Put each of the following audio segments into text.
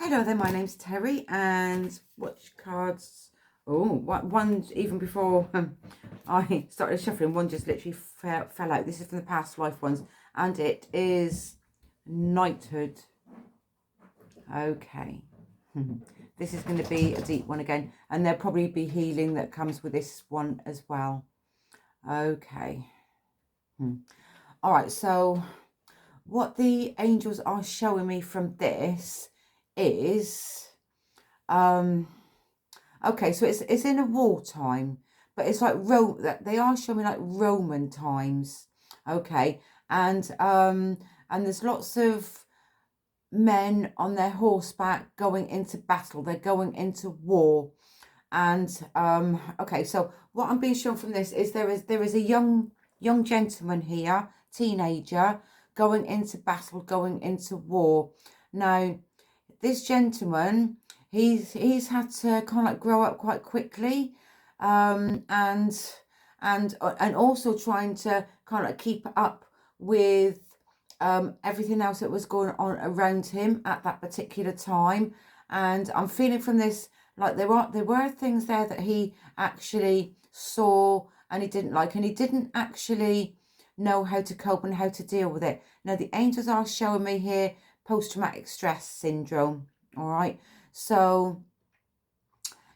Hello there, my name's Terry, and watch cards. Oh, one even before I started shuffling, one just literally fell out. This is from the past life ones, and it is knighthood. Okay. This is going to be a deep one again, and there'll probably be healing that comes with this one as well. Okay. All right, so what the angels are showing me from this is okay, so it's in a wartime, but it's like they are showing like Roman times. Okay, and there's lots of men on their horseback going into battle. They're going into war. And okay, so what I'm being shown from this is there is a young gentleman here, teenager, going into battle, going into war. Now, this gentleman, he's had to kind of like grow up quite quickly, and also trying to kind of like keep up with everything else that was going on around him at that particular time. And I'm feeling from this like there were things there that he actually saw and he didn't like, and he didn't actually know how to cope and how to deal with it. Now the angels are showing me here post-traumatic stress syndrome. All right, so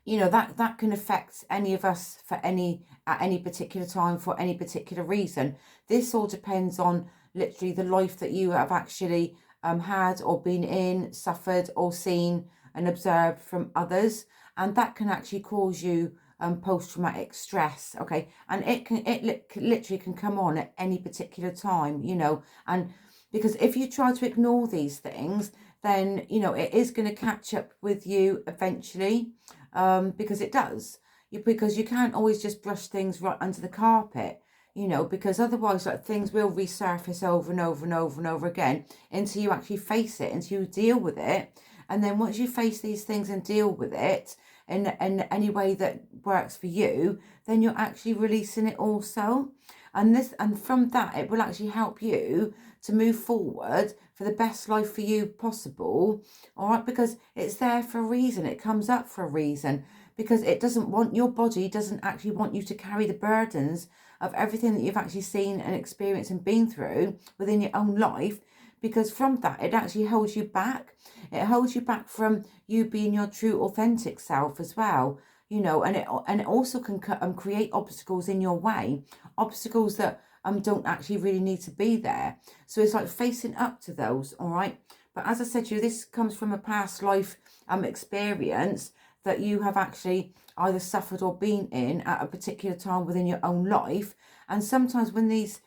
you know that can affect any of us at any particular time for any particular reason. This all depends on literally the life that you have actually had or been in, suffered or seen and observed from others, and that can actually cause you post-traumatic stress. Okay, and it literally can come on at any particular time, you know, and because if you try to ignore these things, then you know it is going to catch up with you eventually, because it does. Because you can't always just brush things right under the carpet, you know, because otherwise like things will resurface over and over and over and over again until you actually face it, until you deal with it. And then once you face these things and deal with it in any way that works for you, then you're actually releasing it also. And from that, it will actually help you to move forward for the best life for you possible. All right, because it's there for a reason. It comes up for a reason, because it doesn't want, your body doesn't actually want you to carry the burdens of everything that you've actually seen and experienced and been through within your own life, because from that it actually holds you back. It holds you back from you being your true authentic self as well, you know, and it also can create obstacles in your way, obstacles that don't actually really need to be there. So it's like facing up to those. All right, but as I said to you, this comes from a past life experience that you have actually either suffered or been in at a particular time within your own life. And sometimes when these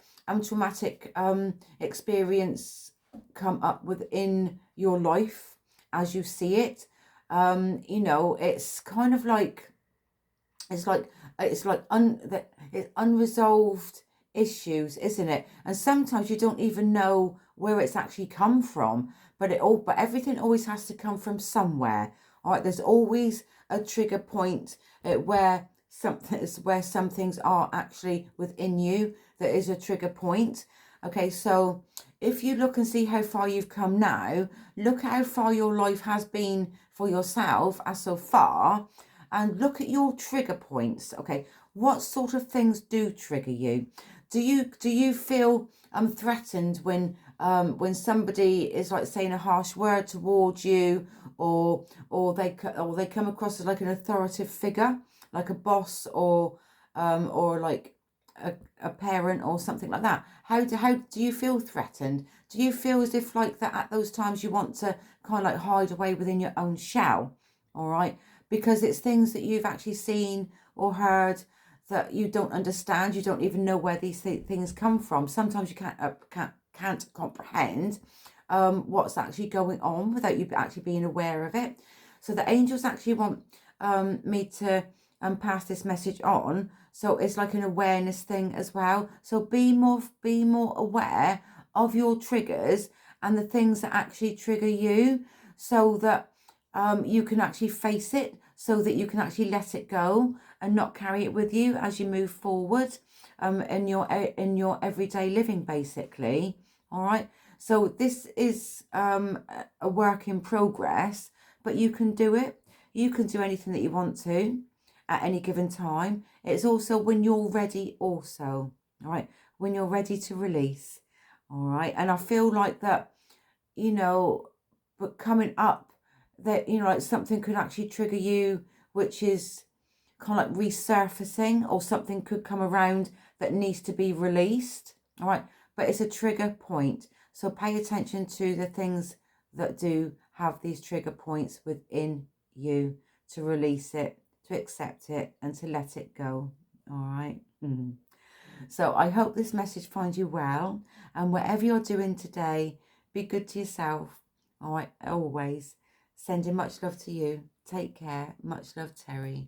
traumatic experience come up within your life as you see it, you know, it's kind of like it's unresolved issues, isn't it? And sometimes you don't even know where it's actually come from, but everything always has to come from somewhere. All right, there's always a trigger point where some things are actually within you. There is a trigger point. Okay, so if you look and see how far you've come now, look at how far your life has been for yourself as so far, and look at your trigger points. Okay, what sort of things do trigger you? Do you feel threatened when somebody is like saying a harsh word towards you, or they come across as like an authoritative figure, like a boss, or like a parent or something like that? How do you feel threatened? Do you feel as if like that at those times you want to kind of like hide away within your own shell? All right, because it's things that you've actually seen or heard that you don't understand. You don't even know where these things come from. Sometimes you can't comprehend what's actually going on without you actually being aware of it. So the angels actually want me to pass this message on. So it's like an awareness thing as well. So be more aware of your triggers and the things that actually trigger you, so that you can actually face it, so that you can actually let it go and not carry it with you as you move forward in your everyday living, basically. All right, so this is a work in progress, but you can do it. You can do anything that you want to at any given time. It's also when you're ready also, all right? When you're ready to release, all right? And I feel like that, you know, but coming up that, you know, like something could actually trigger you, which is kind of like resurfacing, or something could come around that needs to be released, all right? But it's a trigger point. So pay attention to the things that do have these trigger points within you, to release it, to accept it, and to let it go, all right? So I hope this message finds you well, and whatever you're doing today, be good to yourself, all right? Always. Sending much love to you. Take care. Much love, Terri.